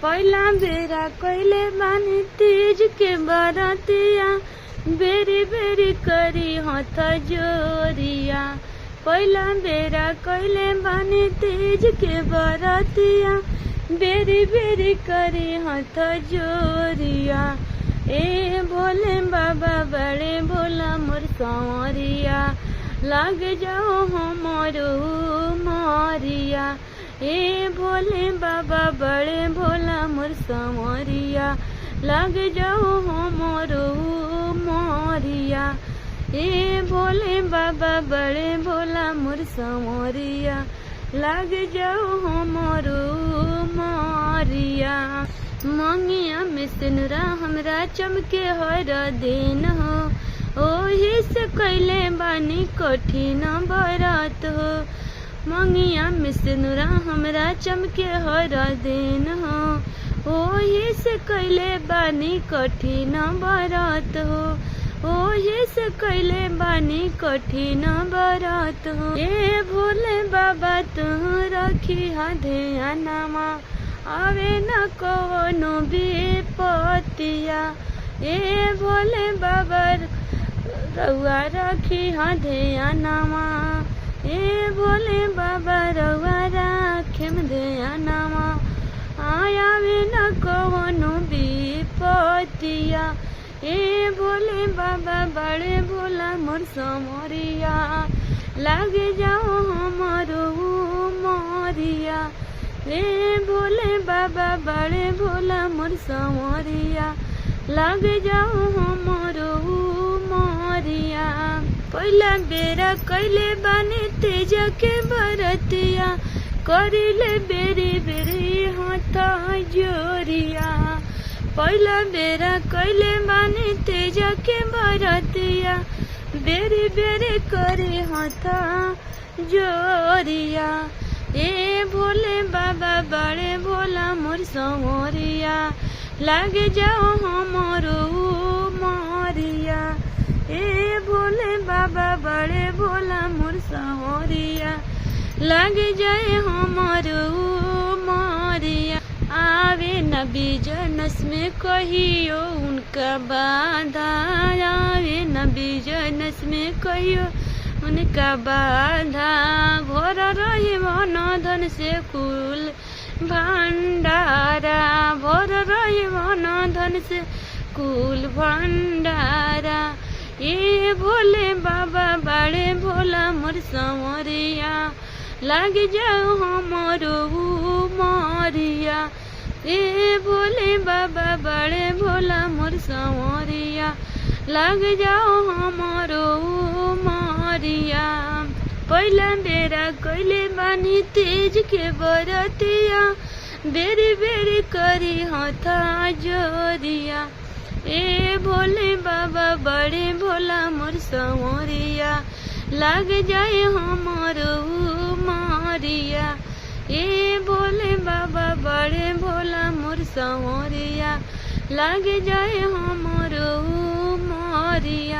पहिला बेरा कइले बानी तीज के बरतिया, बेरी बेरी करी हाथ जोरिया। पहिला बेरा कइले बानी तीज के बरतिया, बेरी बेरी करी हाथ जोरिया। ए भोले बाबा बड़े भोला मोर संवरिया, लाग जाओ हमारो मारिया। ए भोले बाबा बड़े भोला मोर संवरिया, लाग जाओ हमारो मारिया। ए भोले बाबा बड़े भोला मोर संवरिया, लाग जाओ हमारो मारिया। मंगिया में सिनुरा हमरा चमके हर दिन हो, ओही से कैले बानी कठिन बरत हो। मंगिया में सिनुरा हमरा चमके हर दिन हो, ओही से कैले बानी कठिन बरत हो। ओही से कैले बानी कठिन बरत हो। ए भोले बाबा तू रखी ध्यानमा, आवे न कवनो विपतिया। ए भोले बाबा रउआ रखी ध्यानमा, ए भोले बाबा रउआ राखेम ध्यानमा, आवे न कवनो विपतिया। ए भोले बाबा बड़े भोला मोर संवरिया, लाग जाओ हमारो मारिया। ए भोले बाबा बड़े भोला मोर संवरिया, लाग जाओ हमारो मारिया। पहिला बेरा कैले बानी तेज के बरतिया, करिले बेरी बेरी हाथ जोरिया। पहिला बेरा कैले बानी तेज के बरतिया, बेरी बेरी करे हाथ जोरिया। ए भोले बाबा बड़े भोला मोर संवरिया, लाग जाओ हमारो मारिया। ए भोले बाबा बड़े भोला मोर संवरिया, लाग जाए हमारो मारिया। आवे न बिजनस में कहियो उनका बाधा, आवे न बिजनस में कहियो उनका बाधा। भर रहे मन धन से कुल भंडारा, भर रहे मन धन से कुल भंडारा। ए भोले बाबा बड़े भोला मोर संवरिया, लाग जाओ हमारो मारिया। ए भोले बाबा बड़े भोला मोर संवरिया, लाग जाओ हमारो मारिया। पहिला बेरा कैले बानी तेज के बरतिया, बेरी बेरी करी हाथ जोरिया। ए भोले बाबा बड़े भोला मोर संवरिया, लाग जाए हमारो मारिया। ए भोले बाबा बड़े भोला मोर संवरिया, लाग जाए हमारो मारिया।